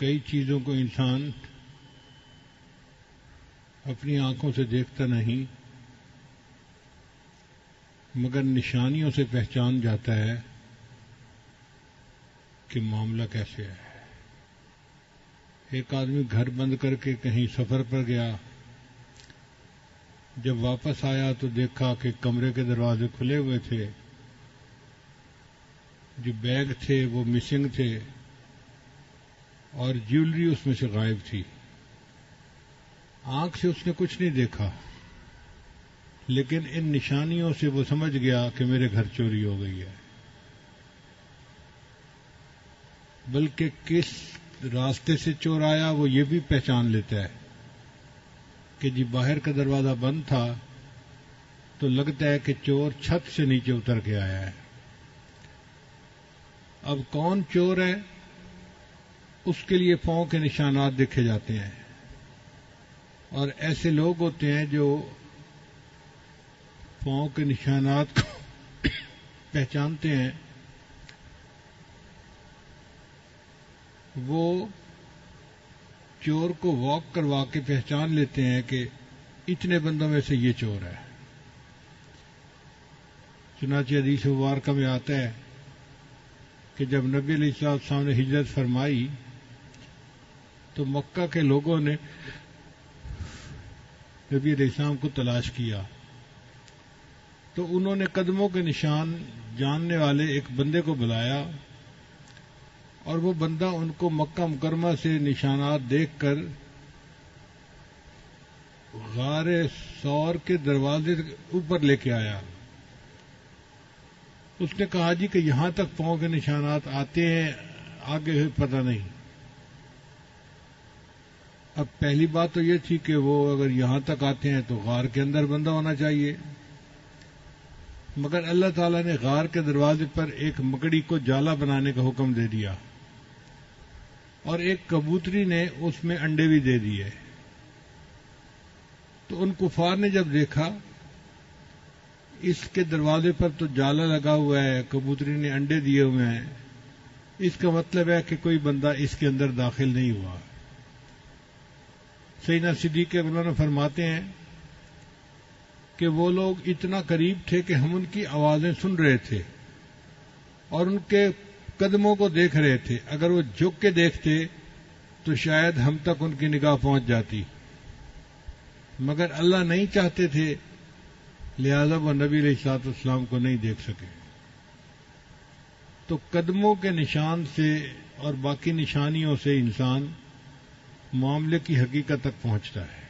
کئی چیزوں کو انسان اپنی آنکھوں سے دیکھتا نہیں مگر نشانیوں سے پہچان جاتا ہے کہ معاملہ کیسے ہے۔ ایک آدمی گھر بند کر کے کہیں سفر پر گیا، جب واپس آیا تو دیکھا کہ کمرے کے دروازے کھلے ہوئے تھے، جو بیگ تھے وہ مسنگ تھے اور جیولری اس میں سے غائب تھی۔ آنکھ سے اس نے کچھ نہیں دیکھا، لیکن ان نشانیوں سے وہ سمجھ گیا کہ میرے گھر چوری ہو گئی ہے۔ بلکہ کس راستے سے چور آیا وہ یہ بھی پہچان لیتا ہے کہ جی باہر کا دروازہ بند تھا تو لگتا ہے کہ چور چھت سے نیچے اتر کے آیا ہے۔ اب کون چور ہے اس کے لیے پاؤں کے نشانات دیکھے جاتے ہیں، اور ایسے لوگ ہوتے ہیں جو پاؤں کے نشانات کو پہچانتے ہیں، وہ چور کو واک کروا کے پہچان لیتے ہیں کہ اتنے بندوں میں سے یہ چور ہے۔ چنانچہ حدیث مبارکہ میں آتا ہے کہ جب نبی علیہ السلام نے ہجرت فرمائی تو مکہ کے لوگوں نے نبی علیہ السلام کو تلاش کیا، تو انہوں نے قدموں کے نشان جاننے والے ایک بندے کو بلایا، اور وہ بندہ ان کو مکہ مکرمہ سے نشانات دیکھ کر غار ثور کے دروازے اوپر لے کے آیا۔ اس نے کہا جی کہ یہاں تک پاؤں کے نشانات آتے ہیں، آگے پتہ نہیں۔ اب پہلی بات تو یہ تھی کہ وہ اگر یہاں تک آتے ہیں تو غار کے اندر بندہ ہونا چاہیے، مگر اللہ تعالیٰ نے غار کے دروازے پر ایک مکڑی کو جالا بنانے کا حکم دے دیا، اور ایک کبوتری نے اس میں انڈے بھی دے دیے۔ تو ان کفار نے جب دیکھا اس کے دروازے پر تو جالا لگا ہوا ہے، کبوتری نے انڈے دیے ہوئے ہیں، اس کا مطلب ہے کہ کوئی بندہ اس کے اندر داخل نہیں ہوا۔ سیدنا صدیق اکبر فرماتے ہیں کہ وہ لوگ اتنا قریب تھے کہ ہم ان کی آوازیں سن رہے تھے اور ان کے قدموں کو دیکھ رہے تھے، اگر وہ جھک کے دیکھتے تو شاید ہم تک ان کی نگاہ پہنچ جاتی، مگر اللہ نہیں چاہتے تھے، لہذا وہ نبی علیہ الصلوۃ والسلام کو نہیں دیکھ سکے۔ تو قدموں کے نشان سے اور باقی نشانیوں سے انسان معاملے کی حقیقت تک پہنچتا ہے۔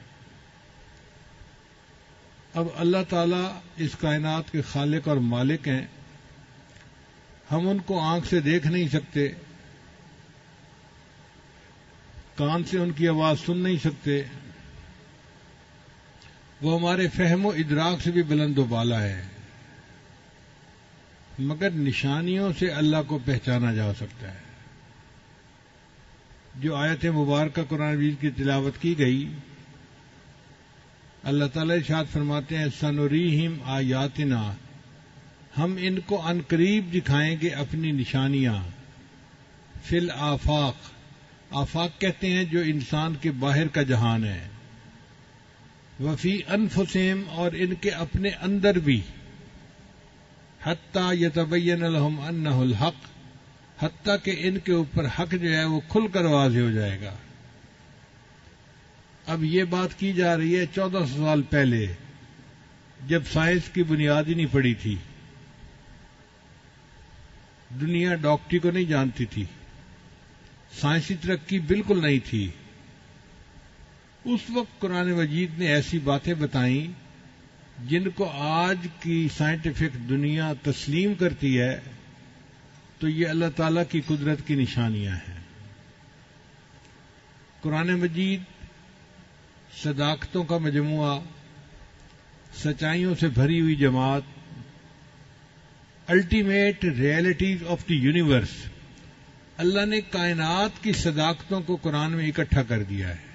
اب اللہ تعالیٰ اس کائنات کے خالق اور مالک ہیں، ہم ان کو آنکھ سے دیکھ نہیں سکتے، کان سے ان کی آواز سن نہیں سکتے، وہ ہمارے فہم و ادراک سے بھی بلند و بالا ہے، مگر نشانیوں سے اللہ کو پہچانا جا سکتا ہے۔ جو آیت مبارکہ قرآن مجید کی تلاوت کی گئی، اللہ تعالیٰ ارشاد فرماتے ہیں سنریہم آیاتنا، ہم ان کو عن قریب دکھائیں گے اپنی نشانیاں، فی الآفاق، آفاق کہتے ہیں جو انسان کے باہر کا جہان ہے، وفی انفسہم، اور ان کے اپنے اندر بھی، حتی یتبین لہم انہ الحق، حتیٰ کہ ان کے اوپر حق جو ہے وہ کھل کر واضح ہو جائے گا۔ اب یہ بات کی جا رہی ہے 1400 سال پہلے، جب سائنس کی بنیاد ہی نہیں پڑی تھی، دنیا ڈاکٹری کو نہیں جانتی تھی، سائنسی ترقی بالکل نہیں تھی۔ اس وقت قرآن مجید نے ایسی باتیں بتائیں جن کو آج کی سائنٹیفک دنیا تسلیم کرتی ہے، تو یہ اللہ تعالیٰ کی قدرت کی نشانیاں ہیں۔ قرآن مجید صداقتوں کا مجموعہ، سچائیوں سے بھری ہوئی جماعت، ultimate realities of the universe, اللہ نے کائنات کی صداقتوں کو قرآن میں اکٹھا کر دیا ہے۔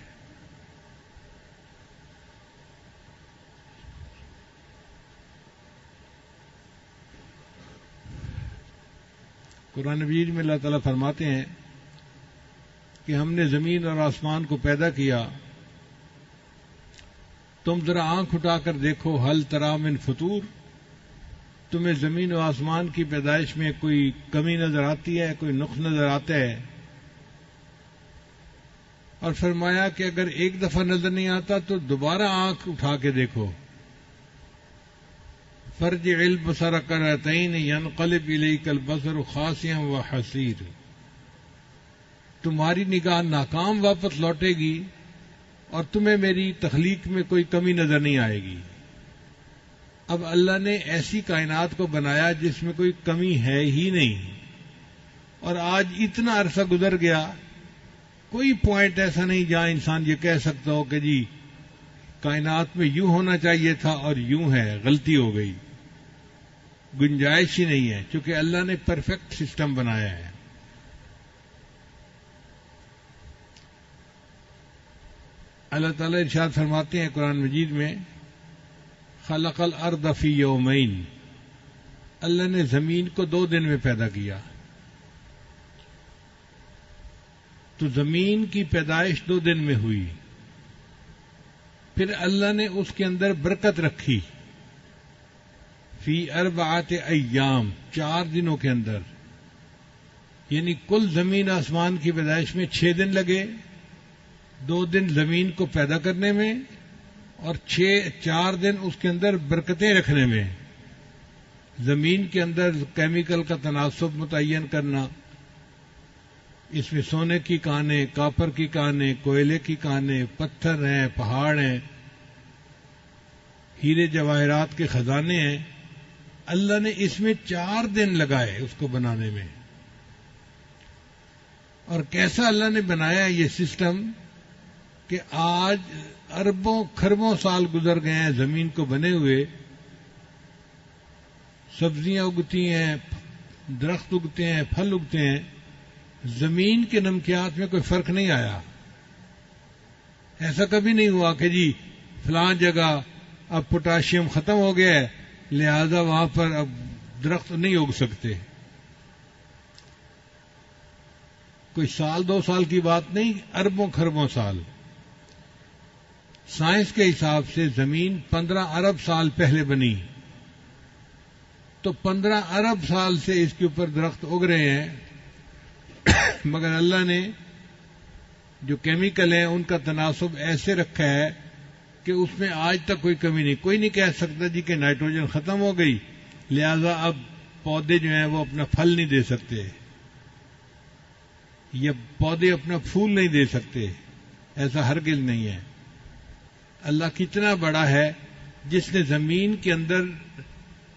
قرآن مجید میں اللہ تعالیٰ فرماتے ہیں کہ ہم نے زمین اور آسمان کو پیدا کیا، تم ذرا آنکھ اٹھا کر دیکھو، حل تری من فطور، تمہیں زمین و آسمان کی پیدائش میں کوئی کمی نظر آتی ہے، کوئی نقص نظر آتا ہے؟ اور فرمایا کہ اگر ایک دفعہ نظر نہیں آتا تو دوبارہ آنکھ اٹھا کے دیکھو، فرجع البصر کرتین ینقلب الیک البصر خاسئا وحسیر، تمہاری نگاہ ناکام واپس لوٹے گی اور تمہیں میری تخلیق میں کوئی کمی نظر نہیں آئے گی۔ اب اللہ نے ایسی کائنات کو بنایا جس میں کوئی کمی ہے ہی نہیں، اور آج اتنا عرصہ گزر گیا، کوئی پوائنٹ ایسا نہیں جہاں انسان یہ کہہ سکتا ہو کہ جی کائنات میں یوں ہونا چاہیے تھا اور یوں ہے، غلطی ہو گئی، گنجائش ہی نہیں ہے، چونکہ اللہ نے پرفیکٹ سسٹم بنایا ہے۔ اللہ تعالیٰ ارشاد فرماتے ہیں قرآن مجید میں، خلق الارض فی یومین، اللہ نے زمین کو 2 دن میں پیدا کیا۔ تو زمین کی پیدائش 2 دن میں ہوئی، پھر اللہ نے اس کے اندر برکت رکھی، فی 4 ایام، 4 دنوں کے اندر، یعنی کل زمین آسمان کی پیدائش میں 6 دن لگے، 2 دن زمین کو پیدا کرنے میں اور 4 دن اس کے اندر برکتیں رکھنے میں، زمین کے اندر کیمیکل کا تناسب متعین کرنا، اس میں سونے کی کانیں، کاپر کی کانیں، کوئلے کی کانیں، پتھر ہیں، پہاڑ ہیں، ہیرے جواہرات کے خزانے ہیں، اللہ نے اس میں 4 دن لگائے اس کو بنانے میں۔ اور کیسا اللہ نے بنایا یہ سسٹم کہ آج اربوں خربوں سال گزر گئے ہیں زمین کو بنے ہوئے، سبزیاں اگتی ہیں، درخت اگتے ہیں، پھل اگتے ہیں، زمین کے نمکیات میں کوئی فرق نہیں آیا۔ ایسا کبھی نہیں ہوا کہ جی فلاں جگہ اب پوٹاشیم ختم ہو گیا ہے لہذا وہاں پر اب درخت نہیں اگ سکتے۔ کوئی 1-2 سال کی بات نہیں، اربوں خربوں سال۔ سائنس کے حساب سے زمین 15 ارب سال پہلے بنی، تو 15 ارب سال سے اس کے اوپر درخت اگ رہے ہیں، مگر اللہ نے جو کیمیکل ہیں ان کا تناسب ایسے رکھا ہے کہ اس میں آج تک کوئی کمی نہیں۔ کوئی نہیں کہہ سکتا جی کہ نائٹروجن ختم ہو گئی لہذا اب پودے جو ہیں وہ اپنا پھل نہیں دے سکتے یا پودے اپنا پھول نہیں دے سکتے، ایسا ہرگز نہیں ہے۔ اللہ کتنا بڑا ہے جس نے زمین کے اندر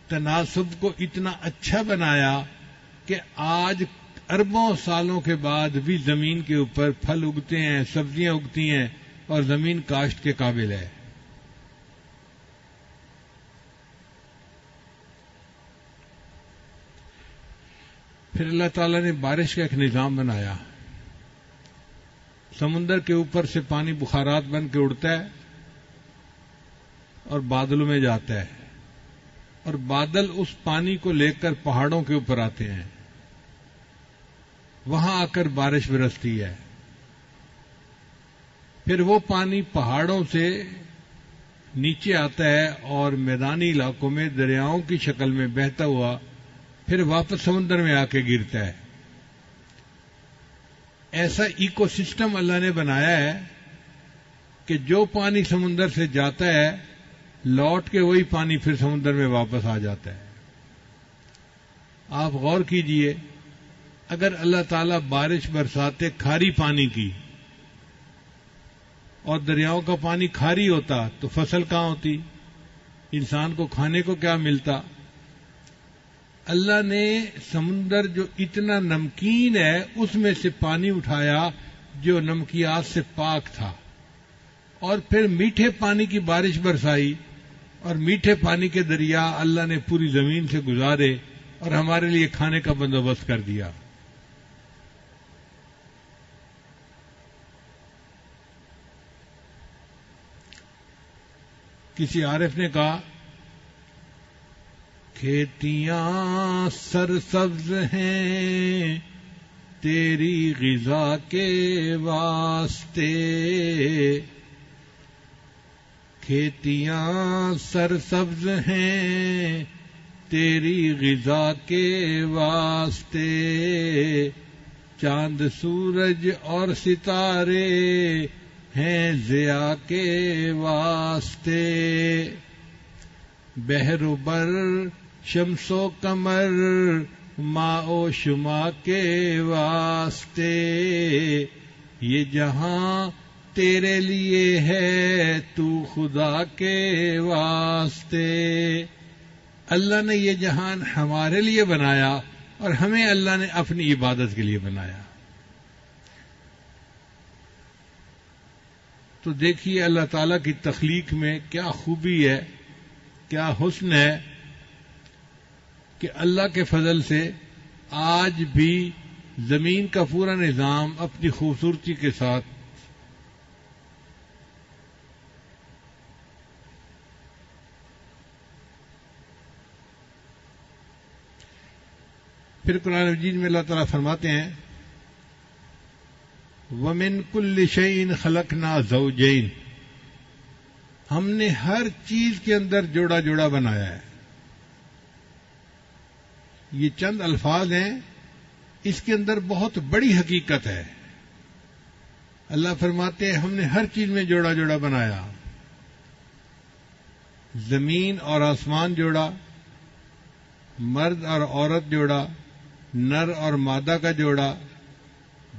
تناسب کو اتنا اچھا بنایا کہ آج اربوں سالوں کے بعد بھی زمین کے اوپر پھل اگتے ہیں، سبزیاں اگتی ہیں اور زمین کاشت کے قابل ہے۔ پھر اللہ تعالیٰ نے بارش کا ایک نظام بنایا، سمندر کے اوپر سے پانی بخارات بن کے اڑتا ہے اور بادلوں میں جاتا ہے، اور بادل اس پانی کو لے کر پہاڑوں کے اوپر آتے ہیں، وہاں آ کر بارش برستی ہے۔ پھر وہ پانی پہاڑوں سے نیچے آتا ہے اور میدانی علاقوں میں دریاؤں کی شکل میں بہتا ہوا پھر واپس سمندر میں آ کے گرتا ہے۔ ایسا ایکو سسٹم اللہ نے بنایا ہے کہ جو پانی سمندر سے جاتا ہے لوٹ کے وہی پانی پھر سمندر میں واپس آ جاتا ہے۔ آپ غور کیجئے، اگر اللہ تعالیٰ بارش برساتے کھاری پانی کی اور دریاؤں کا پانی کھاری ہوتا تو فصل کہاں ہوتی، انسان کو کھانے کو کیا ملتا؟ اللہ نے سمندر جو اتنا نمکین ہے اس میں سے پانی اٹھایا جو نمکیات سے پاک تھا، اور پھر میٹھے پانی کی بارش برسائی، اور میٹھے پانی کے دریا اللہ نے پوری زمین سے گزارے اور ہمارے لیے کھانے کا بندوبست کر دیا۔ کسی عارف نے کہا کھیتیاں سرسبز ہیں تیری غذا کے واسطے، کھیتیاں سرسبز ہیں تیری غذا کے واسطے، چاند سورج اور ستارے ہیں ضیاء کے واسطے، بحر و بر شمس و قمر ماء و شما کے واسطے، یہ جہاں تیرے لیے ہے تو خدا کے واسطے۔ اللہ نے یہ جہان ہمارے لیے بنایا اور ہمیں اللہ نے اپنی عبادت کے لیے بنایا۔ تو دیکھیے اللہ تعالیٰ کی تخلیق میں کیا خوبی ہے، کیا حسن ہے کہ اللہ کے فضل سے آج بھی زمین کا پورا نظام اپنی خوبصورتی کے ساتھ پھر قرآن مجید میں اللہ تعالیٰ فرماتے ہیں وَمِن كُلِّ شَيْءٍ خَلَقْنَا زَوْجَيْنِ، ہم نے ہر چیز کے اندر جوڑا جوڑا بنایا ہے۔ یہ چند الفاظ ہیں، اس کے اندر بہت بڑی حقیقت ہے۔ اللہ فرماتے ہیں ہم نے ہر چیز میں جوڑا جوڑا بنایا، زمین اور آسمان جوڑا، مرد اور عورت جوڑا، نر اور مادہ کا جوڑا،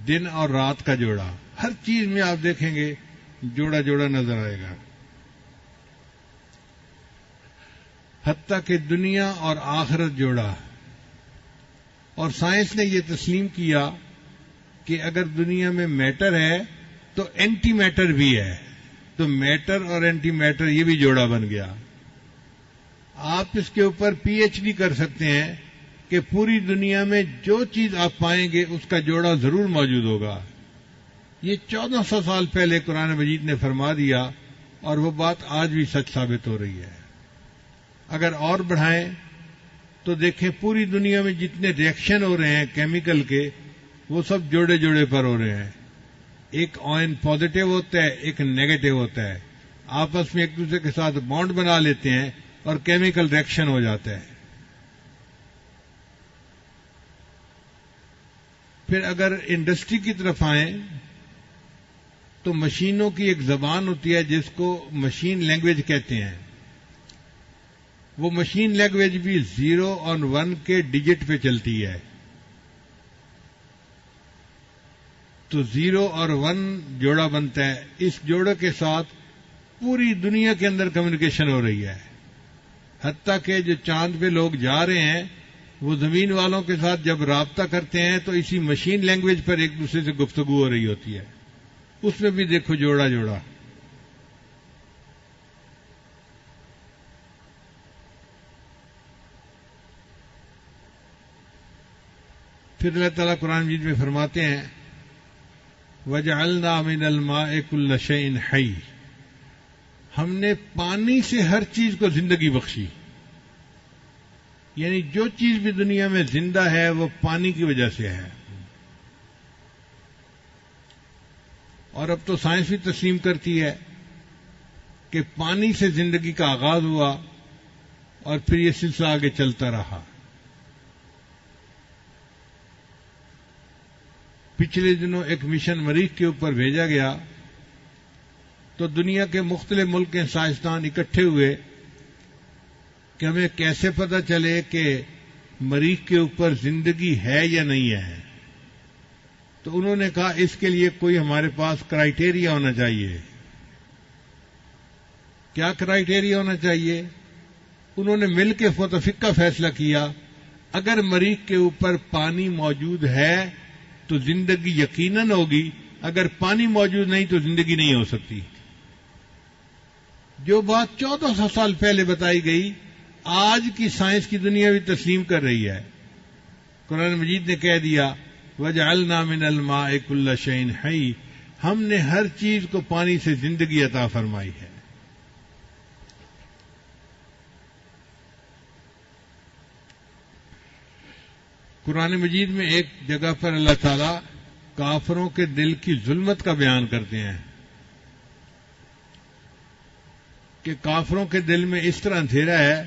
دن اور رات کا جوڑا، ہر چیز میں آپ دیکھیں گے جوڑا جوڑا نظر آئے گا، حتیٰ کہ دنیا اور آخرت جوڑا۔ اور سائنس نے یہ تسلیم کیا کہ اگر دنیا میں میٹر ہے تو اینٹی میٹر بھی ہے، تو میٹر اور اینٹی میٹر یہ بھی جوڑا بن گیا۔ آپ اس کے اوپر پی ایچ ڈی کر سکتے ہیں کہ پوری دنیا میں جو چیز آپ پائیں گے اس کا جوڑا ضرور موجود ہوگا۔ یہ 1400 سال پہلے قرآن مجید نے فرما دیا اور وہ بات آج بھی سچ ثابت ہو رہی ہے۔ اگر اور بڑھائیں تو دیکھیں پوری دنیا میں جتنے ریئیکشن ہو رہے ہیں کیمیکل کے، وہ سب جوڑے جوڑے پر ہو رہے ہیں۔ ایک آئن پازیٹو ہوتا ہے، ایک نیگیٹو ہوتا ہے، آپس میں ایک دوسرے کے ساتھ بانڈ بنا لیتے ہیں اور کیمیکل ریئیکشن ہو جاتا ہے۔ پھر اگر انڈسٹری کی طرف آئیں تو مشینوں کی ایک زبان ہوتی ہے جس کو مشین لینگویج کہتے ہیں۔ وہ مشین لینگویج بھی 0 اور 1 کے ڈیجٹ پہ چلتی ہے، تو 0 اور 1 جوڑا بنتا ہے۔ اس جوڑے کے ساتھ پوری دنیا کے اندر کمیونیکیشن ہو رہی ہے، حتیٰ کہ جو چاند پہ لوگ جا رہے ہیں وہ زمین والوں کے ساتھ جب رابطہ کرتے ہیں تو اسی مشین لینگویج پر ایک دوسرے سے گفتگو ہو رہی ہوتی ہے۔ اس میں بھی دیکھو جوڑا جوڑا۔ پھر اللہ تعالیٰ قرآن مجید میں فرماتے ہیں وَجَعَلْنَا مِنَ الْمَاءِ كُلَّ شَيْءٍ حَيٍّ، ہم نے پانی سے ہر چیز کو زندگی بخشی، یعنی جو چیز بھی دنیا میں زندہ ہے وہ پانی کی وجہ سے ہے۔ اور اب تو سائنس بھی تسلیم کرتی ہے کہ پانی سے زندگی کا آغاز ہوا اور پھر یہ سلسلہ آگے چلتا رہا۔ پچھلے دنوں ایک مشن مریخ کے اوپر بھیجا گیا تو دنیا کے مختلف ملک کے سائنسدان اکٹھے ہوئے کہ ہمیں کیسے پتہ چلے کہ مریخ کے اوپر زندگی ہے یا نہیں ہے۔ تو انہوں نے کہا اس کے لیے کوئی ہمارے پاس کرائیٹیریا ہونا چاہیے۔ کیا کرائیٹیریا ہونا چاہیے؟ انہوں نے مل کے متفقہ فیصلہ کیا اگر مریخ کے اوپر پانی موجود ہے تو زندگی یقیناً ہوگی، اگر پانی موجود نہیں تو زندگی نہیں ہو سکتی۔ جو بات 1400 سال پہلے بتائی گئی آج کی سائنس کی دنیا بھی تسلیم کر رہی ہے۔ قرآن مجید نے کہہ دیا وَجَعَلْنَا مِنَ الْمَاءِ كُلَّ شَيْءٍ حَيٍّ، ہم نے ہر چیز کو پانی سے زندگی عطا فرمائی ہے۔ قرآن مجید میں ایک جگہ پر اللہ تعالیٰ کافروں کے دل کی ظلمت کا بیان کرتے ہیں کہ کافروں کے دل میں اس طرح اندھیرا ہے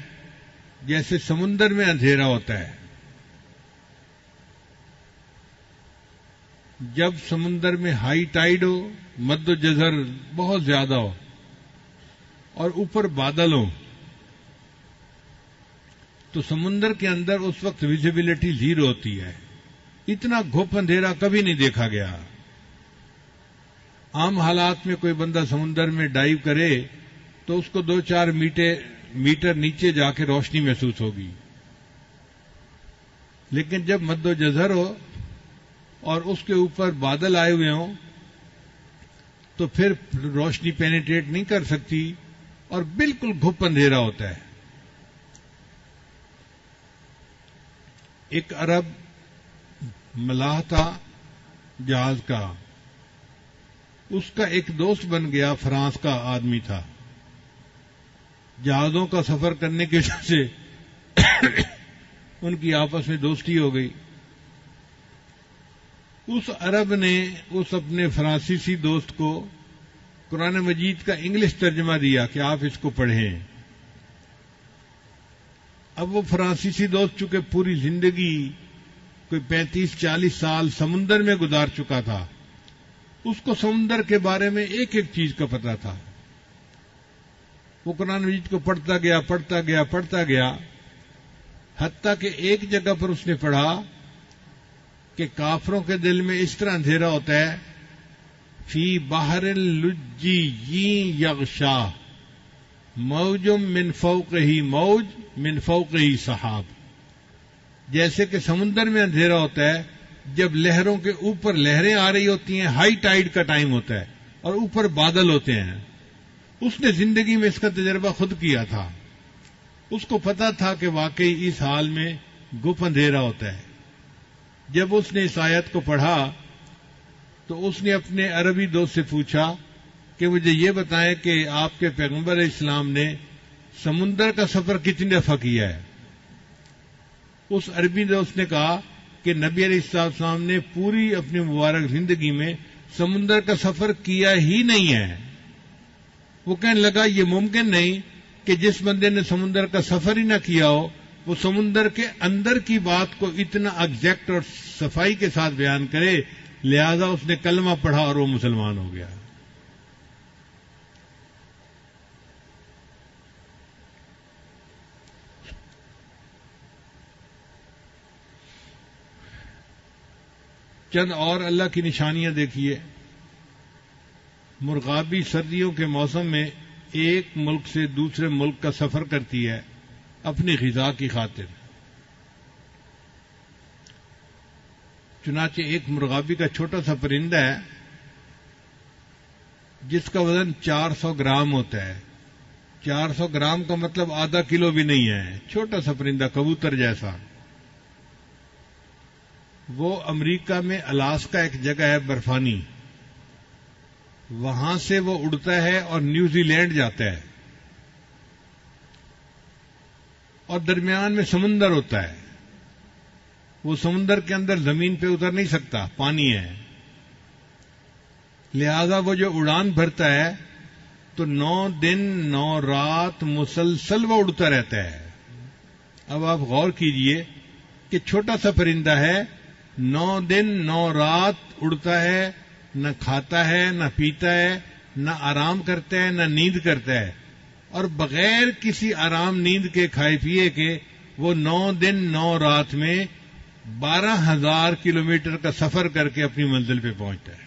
جیسے سمندر میں اندھیرا ہوتا ہے. جب سمندر میں ہائی ٹائیڈ ہو، مد و جزر بہت زیادہ ہو اور اوپر بادل ہو تو سمندر کے اندر اس وقت ویزیبلٹی زیرو ہوتی ہے. اتنا گھپ اندھیرا کبھی نہیں دیکھا گیا. عام حالات میں کوئی بندہ سمندر میں ڈائیو کرے تو اس کو 2-4 میٹر نیچے جا کے روشنی محسوس ہوگی، لیکن جب مد و جزر ہو اور اس کے اوپر بادل آئے ہوئے ہوں تو پھر روشنی پینیٹریٹ نہیں کر سکتی اور بالکل گھپ اندھیرا ہوتا ہے. ایک عرب ملاح تھا جہاز کا، اس کا ایک دوست بن گیا، فرانس کا آدمی تھا. جہازوں کا سفر کرنے کی وجہ سے ان کی آپس میں دوستی ہو گئی. اس عرب نے اس اپنے فرانسیسی دوست کو قرآن مجید کا انگلش ترجمہ دیا کہ آپ اس کو پڑھیں. اب وہ فرانسیسی دوست چونکہ پوری زندگی کوئی 35-40 سال سمندر میں گزار چکا تھا، اس کو سمندر کے بارے میں ایک ایک چیز کا پتہ تھا. وہ قرآن مجید کو پڑھتا گیا حتیٰ کہ ایک جگہ پر اس نے پڑھا کہ کافروں کے دل میں اس طرح اندھیرا ہوتا ہے، فی بحر لجی یغشا موج من فوقہ موج من فوقہ سحاب. جیسے کہ سمندر میں اندھیرا ہوتا ہے جب لہروں کے اوپر لہریں آ رہی ہوتی ہیں، ہائی ٹائیڈ کا ٹائم ہوتا ہے اور اوپر بادل ہوتے ہیں. اس نے زندگی میں اس کا تجربہ خود کیا تھا. اس کو پتا تھا کہ واقعی اس حال میں گپ اندھیرا ہوتا ہے. جب اس نے اس آیت کو پڑھا تو اس نے اپنے عربی دوست سے پوچھا کہ مجھے یہ بتائیں کہ آپ کے پیغمبر اسلام نے سمندر کا سفر کتنی دفعہ کیا ہے؟ اس عربی دوست نے کہا کہ نبی علیہ السلام نے پوری اپنی مبارک زندگی میں سمندر کا سفر کیا ہی نہیں ہے. وہ کہنے لگا یہ ممکن نہیں کہ جس بندے نے سمندر کا سفر ہی نہ کیا ہو وہ سمندر کے اندر کی بات کو اتنا ایگزیکٹ اور صفائی کے ساتھ بیان کرے. لہذا اس نے کلمہ پڑھا اور وہ مسلمان ہو گیا. چند اور اللہ کی نشانیاں دیکھیے. مرغابی سردیوں کے موسم میں ایک ملک سے دوسرے ملک کا سفر کرتی ہے اپنی غذا کی خاطر. چنانچہ ایک مرغابی کا چھوٹا سا پرندہ ہے جس کا وزن 400 گرام ہوتا ہے. 400 گرام کا مطلب آدھا کلو بھی نہیں ہے. چھوٹا سا پرندہ کبوتر جیسا. وہ امریکہ میں الاسکا ایک جگہ ہے برفانی، وہاں سے وہ اڑتا ہے اور نیوزی لینڈ جاتا ہے اور درمیان میں سمندر ہوتا ہے. وہ سمندر کے اندر زمین پہ اتر نہیں سکتا، پانی ہے. لہذا وہ جو اڑان بھرتا ہے تو 9 دن 9 رات مسلسل وہ اڑتا رہتا ہے. اب آپ غور کیجئے کہ چھوٹا سا پرندہ ہے، 9 دن 9 رات اڑتا ہے، نہ کھاتا ہے نہ پیتا ہے نہ آرام کرتا ہے نہ نیند کرتا ہے، اور بغیر کسی آرام نیند کے کھائے پیے کے وہ 9 دن 9 رات میں 12,000 کلومیٹر کا سفر کر کے اپنی منزل پہ پہنچتا ہے.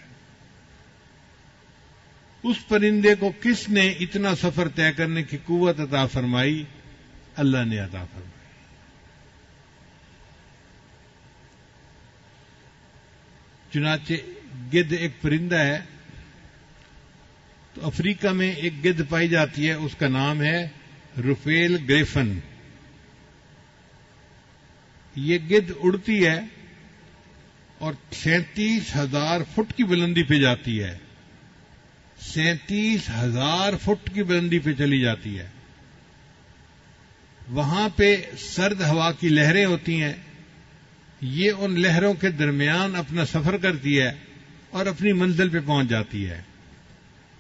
اس پرندے کو کس نے اتنا سفر طے کرنے کی قوت عطا فرمائی؟ اللہ نے عطا فرمائی. چنانچہ گدھ ایک پرندہ ہے، تو افریقہ میں ایک گدھ پائی جاتی ہے، اس کا نام ہے رفیل گریفن. یہ گدھ اڑتی ہے اور 37,000 فٹ کی بلندی پہ جاتی ہے. 37,000 فٹ کی بلندی پہ چلی جاتی ہے. وہاں پہ سرد ہوا کی لہریں ہوتی ہیں یہ ان لہروں کے درمیان اپنا سفر کرتی ہے اور اپنی منزل پہ پہنچ جاتی ہے.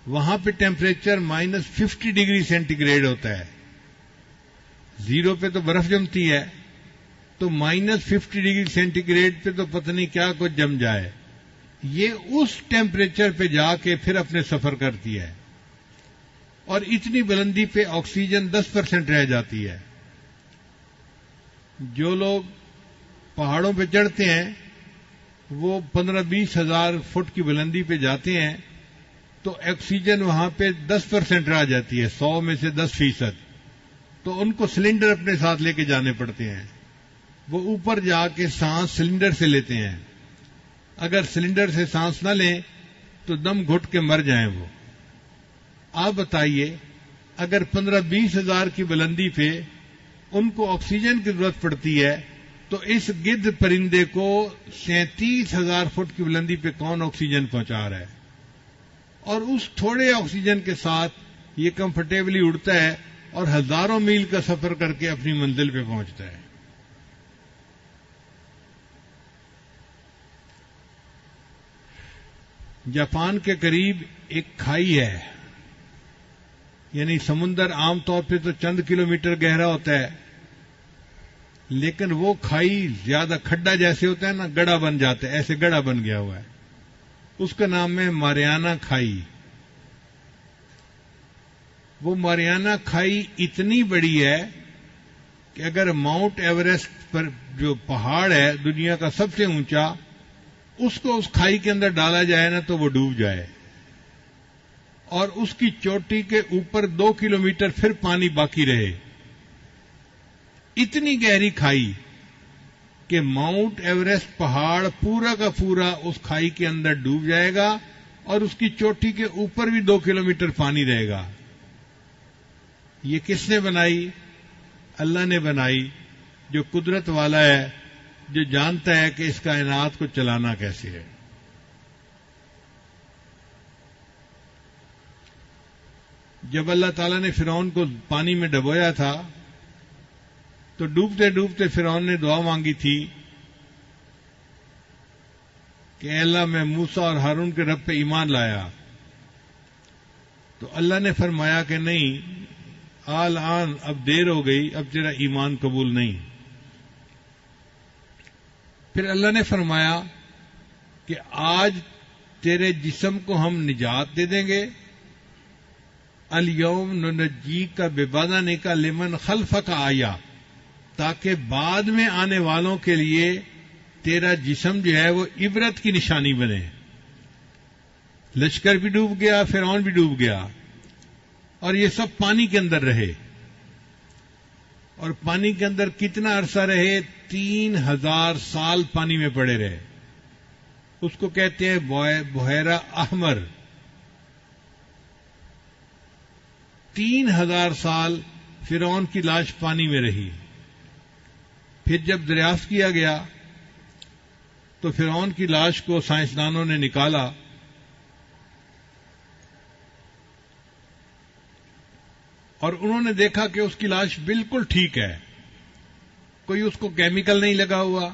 وہاں پہ ٹیمپریچر -50 ڈگری سینٹی گریڈ ہوتا ہے. 0 پہ تو برف جمتی ہے, تو -50 ڈگری سینٹی گریڈ پہ تو پتہ نہیں کیا کچھ جم جائے. یہ اس ٹیمپریچر پہ جا کے پھر اپنے سفر کرتی ہے, اور اتنی بلندی پہ آکسیجن 10% رہ جاتی ہے. جو لوگ پہاڑوں پہ چڑھتے ہیں وہ 15-20 ہزار فٹ کی بلندی پہ جاتے ہیں, تو آکسیجن وہاں پہ 10% رہ جاتی ہے, 100 میں سے 10%. تو ان کو سلنڈر اپنے ساتھ لے کے جانے پڑتے ہیں. وہ اوپر جا کے سانس سلنڈر سے لیتے ہیں. اگر سلنڈر سے سانس نہ لیں تو دم گھٹ کے مر جائیں وہ. آپ بتائیے, اگر 15-20 ہزار کی بلندی پہ ان کو آکسیجن کی ضرورت پڑتی ہے, تو اس گدھ پرندے کو 37,000 فٹ کی بلندی پہ کون آکسیجن پہنچا رہا ہے؟ اور اس تھوڑے آکسیجن کے ساتھ یہ کمفرٹیبلی اڑتا ہے اور ہزاروں میل کا سفر کر کے اپنی منزل پہ پہنچتا ہے. جاپان کے قریب ایک کھائی ہے, یعنی سمندر عام طور پہ تو چند کلومیٹر گہرا ہوتا ہے, لیکن وہ کھائی زیادہ کھڈا جیسے ہوتا ہے نا, گڑھا بن جاتا ہے, ایسے گڑھا بن گیا ہوا ہے. اس کا نام ہے ماریانا کھائی. وہ ماریانا کھائی اتنی بڑی ہے کہ اگر ماؤنٹ ایوریسٹ پر جو پہاڑ ہے دنیا کا سب سے اونچا, اس کو اس کھائی کے اندر ڈالا جائے نا تو وہ ڈوب جائے, اور اس کی چوٹی کے اوپر 2 کلومیٹر پھر پانی باقی رہے. اتنی گہری کھائی کہ ماؤنٹ ایوریسٹ پہاڑ پورا کا پورا اس کھائی کے اندر ڈوب جائے گا, اور اس کی چوٹی کے اوپر بھی 2 کلومیٹر پانی رہے گا. یہ کس نے بنائی؟ اللہ نے بنائی, جو قدرت والا ہے, جو جانتا ہے کہ اس کائنات کو چلانا کیسے ہے. جب اللہ تعالیٰ نے فرعون کو پانی میں ڈبویا تھا تو ڈوبتے ڈوبتے فرعون نے دعا مانگی تھی کہ اے اللہ میں موسیٰ اور ہارون کے رب پہ ایمان لایا. تو اللہ نے فرمایا کہ نہیں, آن اب دیر ہو گئی, اب تیرا ایمان قبول نہیں. پھر اللہ نے فرمایا کہ آج تیرے جسم کو ہم نجات دے دیں گے. الیوم ننجیک ببدنک لمن خلفک آیا, تاکہ بعد میں آنے والوں کے لیے تیرا جسم جو ہے وہ عبرت کی نشانی بنے. لشکر بھی ڈوب گیا, فرعون بھی ڈوب گیا, اور یہ سب پانی کے اندر رہے. اور پانی کے اندر کتنا عرصہ رہے؟ 3000 سال پانی میں پڑے رہے. اس کو کہتے ہیں بحیرہ احمر. 3000 سال فرعون کی لاش پانی میں رہی. پھر جب دریافت کیا گیا تو فرعون کی لاش کو سائنسدانوں نے نکالا, اور انہوں نے دیکھا کہ اس کی لاش بالکل ٹھیک ہے, کوئی اس کو کیمیکل نہیں لگا ہوا,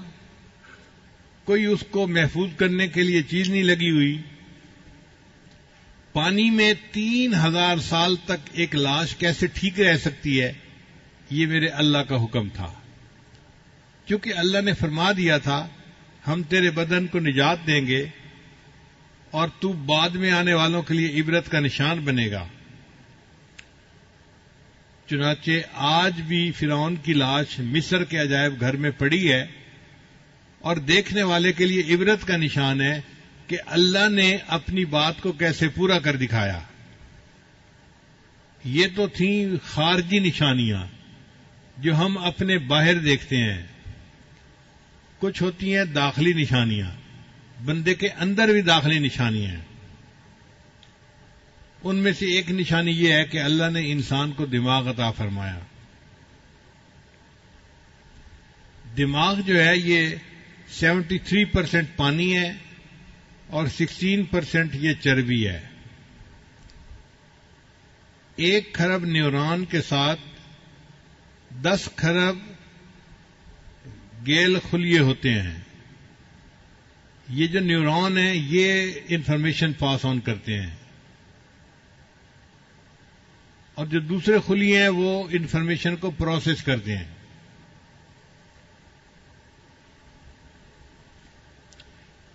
کوئی اس کو محفوظ کرنے کے لیے چیز نہیں لگی ہوئی. پانی میں 3000 سال تک ایک لاش کیسے ٹھیک رہ سکتی ہے؟ یہ میرے اللہ کا حکم تھا. کیونکہ اللہ نے فرما دیا تھا ہم تیرے بدن کو نجات دیں گے اور تو بعد میں آنے والوں کے لیے عبرت کا نشان بنے گا. چنانچہ آج بھی فرعون کی لاش مصر کے عجائب گھر میں پڑی ہے, اور دیکھنے والے کے لیے عبرت کا نشان ہے کہ اللہ نے اپنی بات کو کیسے پورا کر دکھایا. یہ تو تھیں خارجی نشانیاں جو ہم اپنے باہر دیکھتے ہیں. کچھ ہوتی ہیں داخلی نشانیاں, بندے کے اندر بھی داخلی نشانیاں ہیں. ان میں سے ایک نشانی یہ ہے کہ اللہ نے انسان کو دماغ عطا فرمایا. دماغ جو ہے یہ 73% پانی ہے اور 16% یہ چربی ہے. 1 کھرب نیورون کے ساتھ 10 کھرب گیل خلیے ہوتے ہیں. یہ جو نیورون ہیں یہ انفارمیشن پاس آن کرتے ہیں، اور جو دوسرے خلیے ہیں وہ انفارمیشن کو پروسیس کرتے ہیں.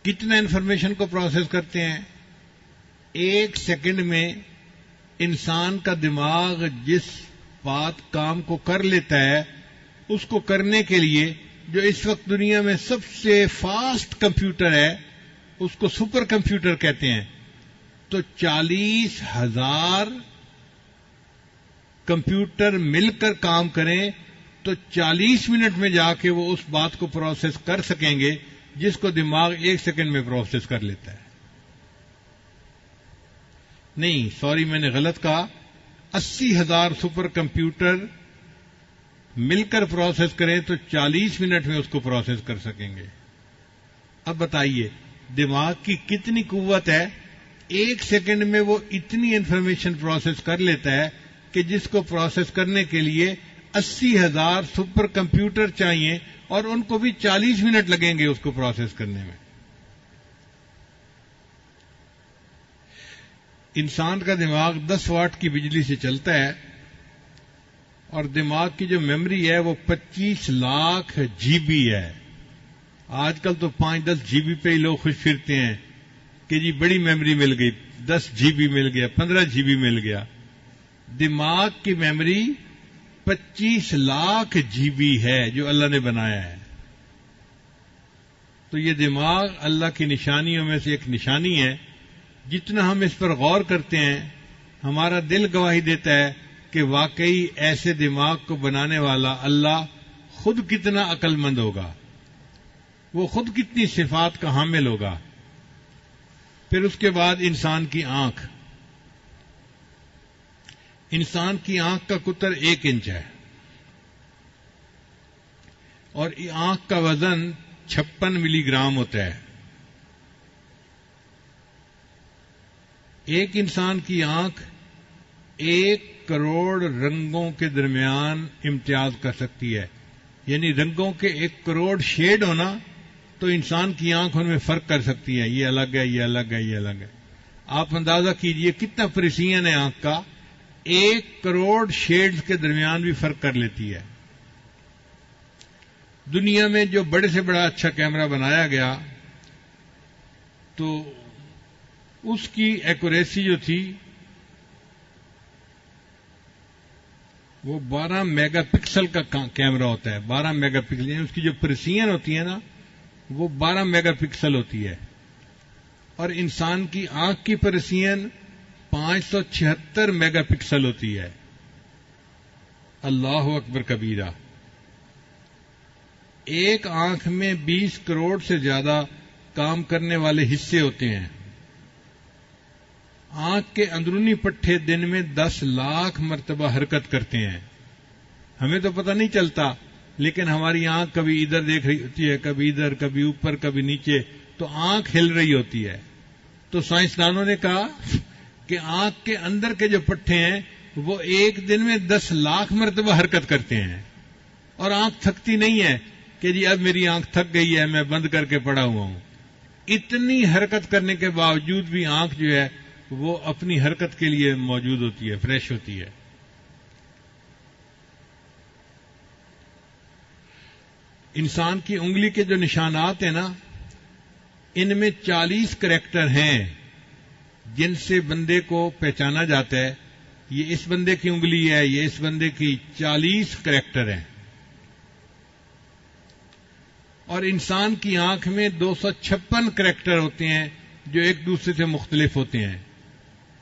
کتنا انفارمیشن کو پروسیس کرتے ہیں؟ 1 سیکنڈ میں انسان کا دماغ جس کام کو کر لیتا ہے اس کو کرنے کے لیے جو اس وقت دنیا میں سب سے فاسٹ کمپیوٹر ہے اس کو سپر کمپیوٹر کہتے ہیں. تو 40,000 کمپیوٹر مل کر کام کریں تو 40 منٹ میں جا کے وہ اس بات کو پروسیس کر سکیں گے جس کو دماغ 1 سیکنڈ میں پروسیس کر لیتا ہے. نہیں، سوری، میں نے غلط کہا. 80,000 سپر کمپیوٹر مل کر پروسیس کریں تو 40 منٹ میں اس کو پروسیس کر سکیں گے. اب بتائیے دماغ کی کتنی قوت ہے؟ 1 سیکنڈ میں وہ اتنی انفارمیشن پروسیس کر لیتا ہے کہ جس کو پروسیس کرنے کے لیے 80,000 سپر کمپیوٹر چاہیے، اور ان کو بھی 40 منٹ لگیں گے اس کو پروسیس کرنے میں. انسان کا دماغ 10 واٹ کی بجلی سے چلتا ہے، اور دماغ کی جو میموری ہے وہ 25 لاکھ جی بی ہے. آج کل تو 5-10 جی بی پہ ہی لوگ خوش پھرتے ہیں کہ جی بڑی میموری مل گئی، 10 جی بی مل گیا، 15 جی بی مل گیا. دماغ کی میموری 25 لاکھ جی بی ہے جو اللہ نے بنایا ہے. تو یہ دماغ اللہ کی نشانیوں میں سے ایک نشانی ہے. جتنا ہم اس پر غور کرتے ہیں ہمارا دل گواہی دیتا ہے کہ واقعی ایسے دماغ کو بنانے والا اللہ خود کتنا عقل مند ہوگا، وہ خود کتنی صفات کا حامل ہوگا. پھر اس کے بعد انسان کی آنکھ. انسان کی آنکھ کا قطر 1 انچ ہے، اور آنکھ کا وزن 56 ملی گرام ہوتا ہے. ایک انسان کی آنکھ 1 کروڑ رنگوں کے درمیان امتیاز کر سکتی ہے. یعنی رنگوں کے 1 کروڑ شیڈ ہونا تو انسان کی آنکھ ان میں فرق کر سکتی ہے، یہ الگ ہے، یہ الگ ہے، یہ الگ ہے. آپ اندازہ کیجئے کتنا پریسیژن ہے آنکھ کا. 1 کروڑ شیڈز کے درمیان بھی فرق کر لیتی ہے. دنیا میں جو بڑے سے بڑا اچھا کیمرہ بنایا گیا تو اس کی ایکوریسی جو تھی وہ 12 میگا پکسل کا کیمرہ ہوتا ہے. 12 میگا پکسل یعنی اس کی جو پریسیژن ہوتی ہے نا وہ 12 میگا پکسل ہوتی ہے. اور انسان کی آنکھ کی پریسیژن 576 میگا پکسل ہوتی ہے. اللہ اکبر کبیرہ. ایک آنکھ میں 20 کروڑ سے زیادہ کام کرنے والے حصے ہوتے ہیں. آنکھ کے اندرونی پٹھے دن میں 10 لاکھ مرتبہ حرکت کرتے ہیں. ہمیں تو پتہ نہیں چلتا، لیکن ہماری آنکھ کبھی ادھر دیکھ رہی ہوتی ہے، کبھی ادھر، کبھی اوپر، کبھی نیچے، تو آنکھ ہل رہی ہوتی ہے. تو سائنسدانوں نے کہا کہ آنکھ کے اندر کے جو پٹھے ہیں وہ ایک دن میں 10 لاکھ مرتبہ حرکت کرتے ہیں، اور آنکھ تھکتی نہیں ہے کہ جی اب میری آنکھ تھک گئی ہے میں بند کر کے پڑا ہوا ہوں. اتنی حرکت کرنے کے باوجود بھی آنکھ جو ہے وہ اپنی حرکت کے لیے موجود ہوتی ہے، فریش ہوتی ہے. انسان کی انگلی کے جو نشانات ہیں نا ان میں 40 کریکٹر ہیں جن سے بندے کو پہچانا جاتا ہے یہ اس بندے کی انگلی ہے، یہ اس بندے کی. 40 کریکٹر ہیں. اور انسان کی آنکھ میں 256 کریکٹر ہوتے ہیں جو ایک دوسرے سے مختلف ہوتے ہیں.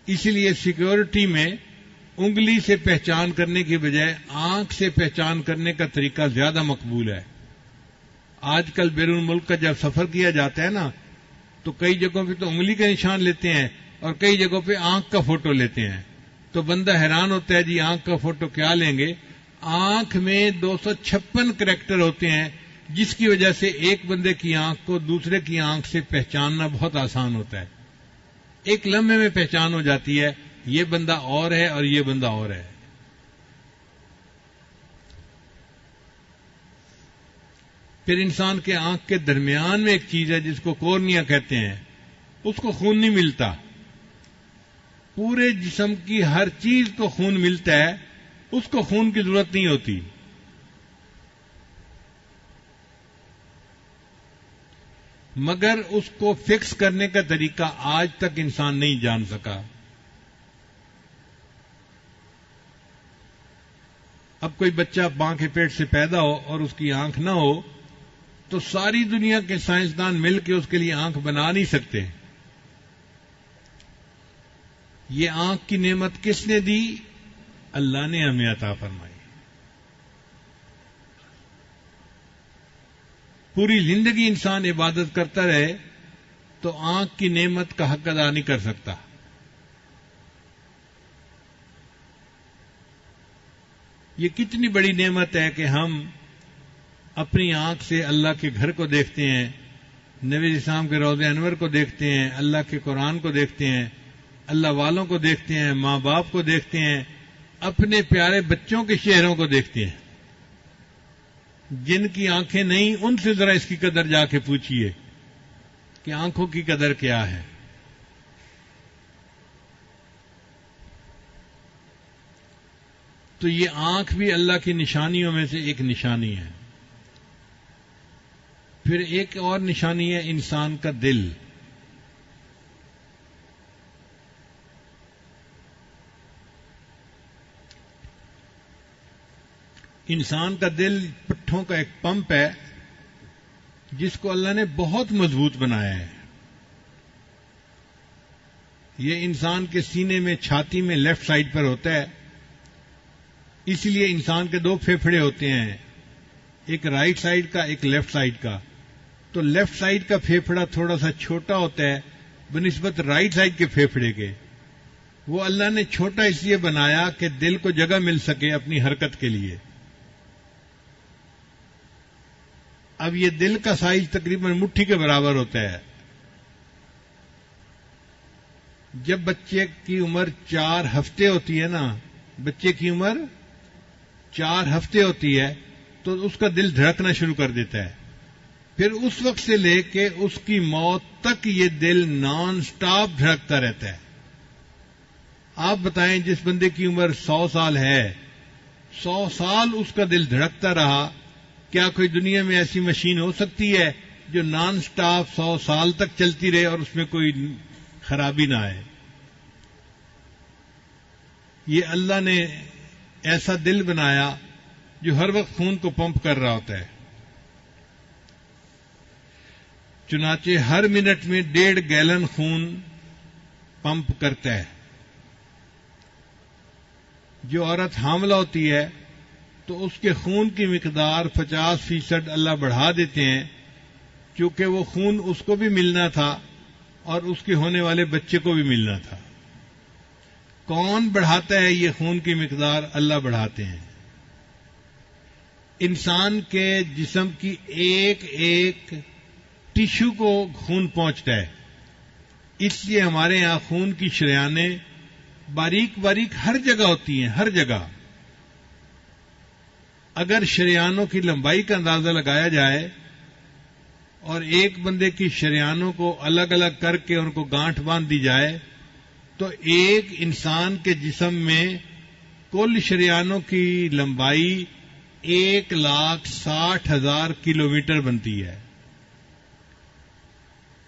اسی لیے سیکیورٹی میں انگلی سے پہچان کرنے کی بجائے آنکھ سے پہچان کرنے کا طریقہ زیادہ مقبول ہے. آج کل بیرون ملک کا جب سفر کیا جاتا ہے نا تو کئی جگہوں پہ تو انگلی کا نشان لیتے ہیں اور کئی جگہوں پہ آنکھ کا فوٹو لیتے ہیں. تو بندہ حیران ہوتا ہے جی آنکھ کا فوٹو کیا لیں گے. آنکھ میں 256 کریکٹر ہوتے ہیں جس کی وجہ سے ایک بندے کی آنکھ کو دوسرے کی آنکھ سے پہچاننا بہت آسان ہوتا ہے. ایک لمحے میں پہچان ہو جاتی ہے یہ بندہ اور ہے اور یہ بندہ اور ہے. پھر انسان کے آنکھ کے درمیان میں ایک چیز ہے جس کو کورنیا کہتے ہیں، اس کو خون نہیں ملتا. پورے جسم کی ہر چیز کو خون ملتا ہے، اس کو خون کی ضرورت نہیں ہوتی. مگر اس کو فکس کرنے کا طریقہ آج تک انسان نہیں جان سکا. اب کوئی بچہ ماں کے پیٹ سے پیدا ہو اور اس کی آنکھ نہ ہو تو ساری دنیا کے سائنسدان مل کے اس کے لیے آنکھ بنا نہیں سکتے. یہ آنکھ کی نعمت کس نے دی؟ اللہ نے ہمیں عطا فرمائی. پوری زندگی انسان عبادت کرتا رہے تو آنکھ کی نعمت کا حق ادا نہیں کر سکتا. یہ کتنی بڑی نعمت ہے کہ ہم اپنی آنکھ سے اللہ کے گھر کو دیکھتے ہیں، نبی اسلام کے روضہ انور کو دیکھتے ہیں، اللہ کے قرآن کو دیکھتے ہیں، اللہ والوں کو دیکھتے ہیں، ماں باپ کو دیکھتے ہیں، اپنے پیارے بچوں کے چہروں کو دیکھتے ہیں. جن کی آنکھیں نہیں ان سے ذرا اس کی قدر جا کے پوچھیے کہ آنکھوں کی قدر کیا ہے. تو یہ آنکھ بھی اللہ کی نشانیوں میں سے ایک نشانی ہے. پھر ایک اور نشانی ہے انسان کا دل. انسان کا دل پٹھوں کا ایک پمپ ہے جس کو اللہ نے بہت مضبوط بنایا ہے. یہ انسان کے سینے میں، چھاتی میں لیفٹ سائڈ پر ہوتا ہے. اس لیے انسان کے دو پھیپھڑے ہوتے ہیں، ایک رائٹ سائڈ کا، ایک لیفٹ سائڈ کا. تو لیفٹ سائڈ کا پھیپھڑا تھوڑا سا چھوٹا ہوتا ہے بنسبت رائٹ سائڈ کے پھیپھڑے کے. وہ اللہ نے چھوٹا اس لیے بنایا کہ دل کو جگہ مل سکے اپنی حرکت کے لیے. اب یہ دل کا سائز تقریباً مٹھی کے برابر ہوتا ہے. جب بچے کی عمر 4 ہفتے ہوتی ہے نا، بچے کی عمر 4 ہفتے ہوتی ہے تو اس کا دل دھڑکنا شروع کر دیتا ہے. پھر اس وقت سے لے کے اس کی موت تک یہ دل نان سٹاپ دھڑکتا رہتا ہے. آپ بتائیں جس بندے کی عمر 100 سال ہے، 100 سال اس کا دل دھڑکتا رہا، کیا کوئی دنیا میں ایسی مشین ہو سکتی ہے جو نان سٹاپ 100 سال تک چلتی رہے اور اس میں کوئی خرابی نہ آئے؟ یہ اللہ نے ایسا دل بنایا جو ہر وقت خون کو پمپ کر رہا ہوتا ہے. چنانچہ ہر منٹ میں 1.5 گیلن خون پمپ کرتا ہے. جو عورت حاملہ ہوتی ہے تو اس کے خون کی مقدار 50% اللہ بڑھا دیتے ہیں، کیونکہ وہ خون اس کو بھی ملنا تھا اور اس کے ہونے والے بچے کو بھی ملنا تھا. کون بڑھاتا ہے یہ خون کی مقدار؟ اللہ بڑھاتے ہیں. انسان کے جسم کی ایک ایک ٹیشو کو خون پہنچتا ہے. اس لیے ہمارے یہاں خون کی شریانیں باریک باریک ہر جگہ ہوتی ہیں، ہر جگہ. اگر شریانوں کی لمبائی کا اندازہ لگایا جائے اور ایک بندے کی شریانوں کو الگ الگ کر کے ان کو گانٹھ باندھ دی جائے تو ایک انسان کے جسم میں کل شریانوں کی لمبائی 1,60,000 کلومیٹر بنتی ہے.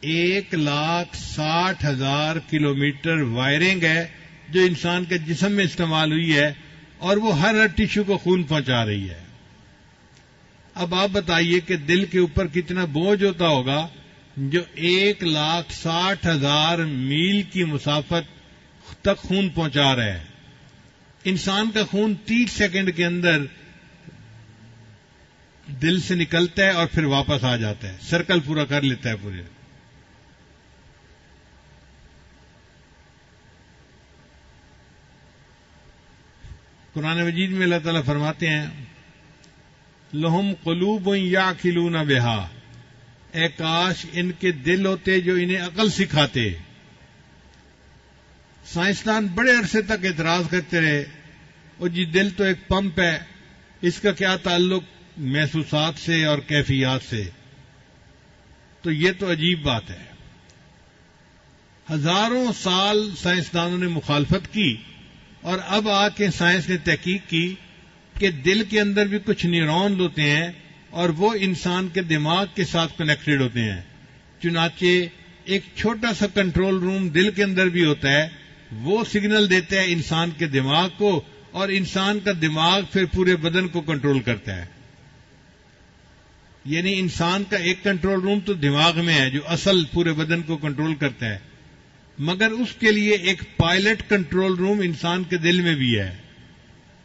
1,60,000 کلومیٹر وائرنگ ہے جو انسان کے جسم میں استعمال ہوئی ہے اور وہ ہر ٹیشو کو خون پہنچا رہی ہے. اب آپ بتائیے کہ دل کے اوپر کتنا بوجھ ہوتا ہوگا جو 1,60,000 میل کی مسافت تک خون پہنچا رہا ہے. انسان کا خون 30 سیکنڈ کے اندر دل سے نکلتا ہے اور پھر واپس آ جاتا ہے، سرکل پورا کر لیتا ہے پورے. قرآن مجید میں اللہ تعالیٰ فرماتے ہیں لہم قلوب یعقلون بہا، اے کاش ان کے دل ہوتے جو انہیں عقل سکھاتے. سائنسدان بڑے عرصے تک اعتراض کرتے رہے، اور جی دل تو ایک پمپ ہے، اس کا کیا تعلق محسوسات سے اور کیفیات سے، تو یہ تو عجیب بات ہے۔ ہزاروں سال سائنسدانوں نے مخالفت کی، اور اب آ کے سائنس نے تحقیق کی کہ دل کے اندر بھی کچھ نیورون ہوتے ہیں اور وہ انسان کے دماغ کے ساتھ کنیکٹڈ ہوتے ہیں۔ چنانچہ ایک چھوٹا سا کنٹرول روم دل کے اندر بھی ہوتا ہے، وہ سگنل دیتا ہے انسان کے دماغ کو، اور انسان کا دماغ پھر پورے بدن کو کنٹرول کرتا ہے۔ یعنی انسان کا ایک کنٹرول روم تو دماغ میں ہے جو اصل پورے بدن کو کنٹرول کرتا ہے، مگر اس کے لیے ایک پائلٹ کنٹرول روم انسان کے دل میں بھی ہے۔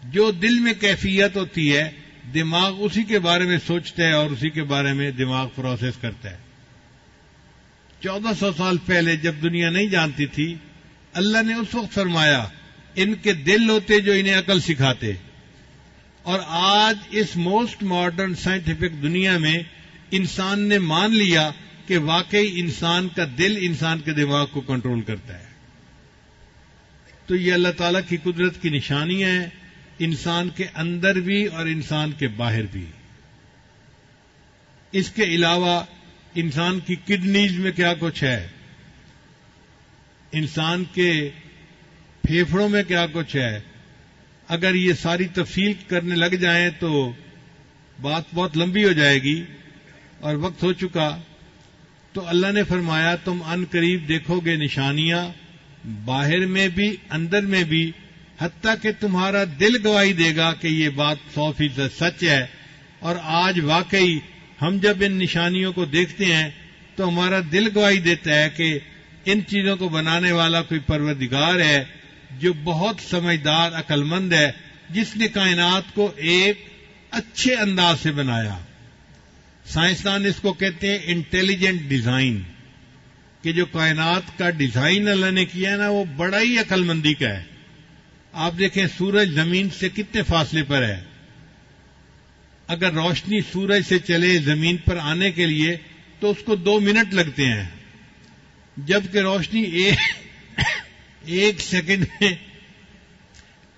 جو دل میں کیفیت ہوتی ہے، دماغ اسی کے بارے میں سوچتا ہے اور اسی کے بارے میں دماغ پروسیس کرتا ہے۔ 1400 سال پہلے جب دنیا نہیں جانتی تھی، اللہ نے اس وقت فرمایا ان کے دل ہوتے جو انہیں عقل سکھاتے، اور آج اس موسٹ ماڈرن سائنٹیفک دنیا میں انسان نے مان لیا کہ واقعی انسان کا دل انسان کے دماغ کو کنٹرول کرتا ہے۔ تو یہ اللہ تعالیٰ کی قدرت کی نشانیاں ہیں، انسان کے اندر بھی اور انسان کے باہر بھی۔ اس کے علاوہ انسان کی کڈنیز میں کیا کچھ ہے، انسان کے پھیپھڑوں میں کیا کچھ ہے، اگر یہ ساری تفصیل کرنے لگ جائیں تو بات بہت لمبی ہو جائے گی اور وقت ہو چکا۔ تو اللہ نے فرمایا تم ان قریب دیکھو گے نشانیاں، باہر میں بھی اندر میں بھی، حتیٰ کہ تمہارا دل گواہی دے گا کہ یہ بات 100% سچ ہے۔ اور آج واقعی ہم جب ان نشانیوں کو دیکھتے ہیں تو ہمارا دل گواہی دیتا ہے کہ ان چیزوں کو بنانے والا کوئی پروردگار ہے جو بہت سمجھدار عقل مند ہے، جس نے کائنات کو ایک اچھے انداز سے بنایا۔ سائنسدان اس کو کہتے ہیں انٹیلیجنٹ ڈیزائن، کہ جو کائنات کا ڈیزائن اللہ نے کیا ہے نا، وہ بڑا ہی عقل مندی کا ہے۔ آپ دیکھیں سورج زمین سے کتنے فاصلے پر ہے، اگر روشنی سورج سے چلے زمین پر آنے کے لیے تو اس کو 2 منٹ لگتے ہیں، جبکہ روشنی ایک سیکنڈ میں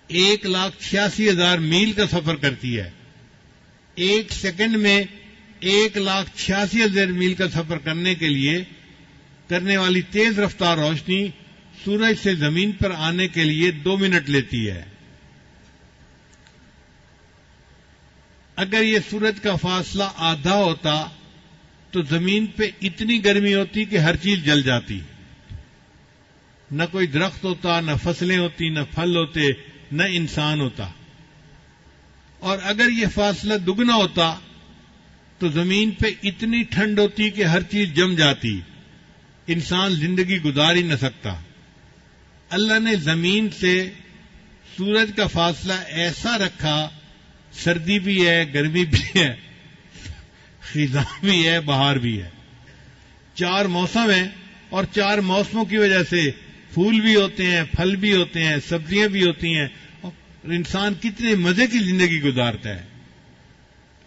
1,86,000 میل کا سفر کرتی ہے۔ ایک سیکنڈ میں 1,86,000 میل کا سفر کرنے کے لیے کرنے والی تیز رفتار روشنی سورج سے زمین پر آنے کے لیے 2 منٹ لیتی ہے۔ اگر یہ سورج کا فاصلہ آدھا ہوتا تو زمین پہ اتنی گرمی ہوتی کہ ہر چیز جل جاتی، نہ کوئی درخت ہوتا، نہ فصلیں ہوتی، نہ پھل ہوتے، نہ انسان ہوتا۔ اور اگر یہ فاصلہ دگنا ہوتا تو زمین پہ اتنی ٹھنڈ ہوتی کہ ہر چیز جم جاتی، انسان زندگی گزار ہی نہ سکتا۔ اللہ نے زمین سے سورج کا فاصلہ ایسا رکھا، سردی بھی ہے، گرمی بھی ہے، خزاں بھی ہے، بہار بھی ہے، 4 موسم ہیں، اور 4 موسموں کی وجہ سے پھول بھی ہوتے ہیں، پھل بھی ہوتے ہیں، سبزیاں بھی ہوتی ہیں، اور انسان کتنے مزے کی زندگی گزارتا ہے۔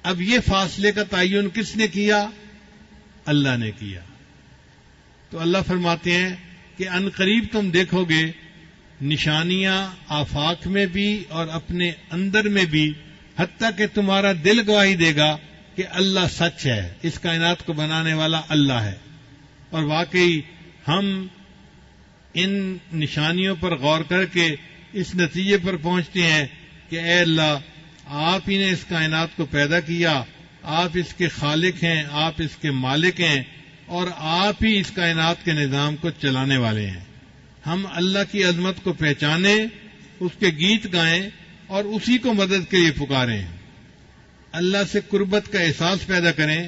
اب یہ فاصلے کا تعین کس نے کیا؟ اللہ نے کیا۔ تو اللہ فرماتے ہیں کہ ان قریب تم دیکھو گے نشانیاں آفاق میں بھی اور اپنے اندر میں بھی، حتیٰ کہ تمہارا دل گواہی دے گا کہ اللہ سچ ہے، اس کائنات کو بنانے والا اللہ ہے۔ اور واقعی ہم ان نشانیوں پر غور کر کے اس نتیجے پر پہنچتے ہیں کہ اے اللہ، آپ ہی نے اس کائنات کو پیدا کیا، آپ اس کے خالق ہیں، آپ اس کے مالک ہیں، اور آپ ہی اس کائنات کے نظام کو چلانے والے ہیں۔ ہم اللہ کی عظمت کو پہچانیں، اس کے گیت گائیں اور اسی کو مدد کے لیے پکاریں، اللہ سے قربت کا احساس پیدا کریں،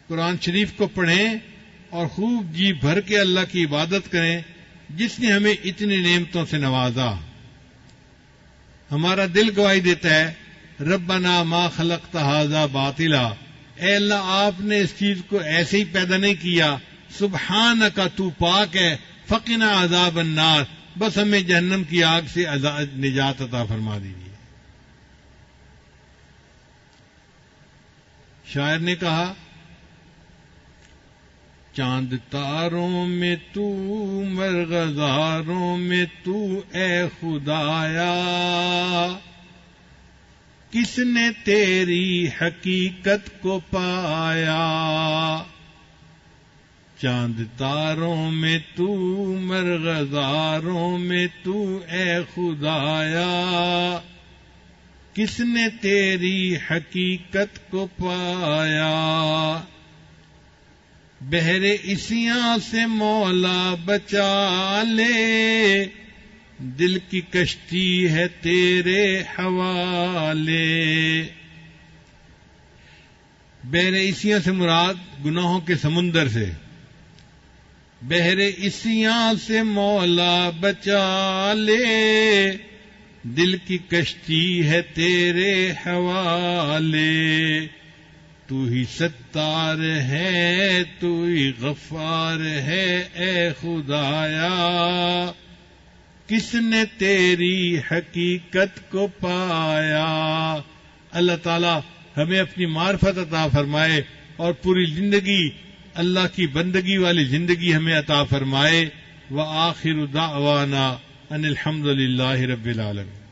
قرآن شریف کو پڑھیں اور خوب جی بھر کے اللہ کی عبادت کریں جس نے ہمیں اتنی نعمتوں سے نوازا۔ ہمارا دل گواہی دیتا ہے ربنا ما خلقت ھذا باطلا، اے اللہ آپ نے اس چیز کو ایسے ہی پیدا نہیں کیا، سبحانک تو پاک ہے، فقنا عذاب النار، بس ہمیں جہنم کی آگ سے نجات عطا فرما دیجیے۔ شاعر نے کہا چاند تاروں میں تو مرغزاروں میں تو اے خدایا، کس نے تیری حقیقت کو پایا، چاند تاروں میں تو مرغزاروں میں تو اے خدایا، کس نے تیری حقیقت کو پایا، بحر عصیاں سے مولا بچا لے، دل کی کشتی ہے تیرے حوالے۔ بحر عصیاں سے مراد گناہوں کے سمندر سے، بحر عصیاں سے مولا بچا لے، دل کی کشتی ہے تیرے حوالے، تو ہی ستار ہے تو ہی غفار ہے اے خدایا، کس نے تیری حقیقت کو پایا۔ اللہ تعالی ہمیں اپنی معرفت عطا فرمائے اور پوری زندگی اللہ کی بندگی والی زندگی ہمیں عطا فرمائے۔ وآخر دعوانا ان الحمد للہ رب العالمین۔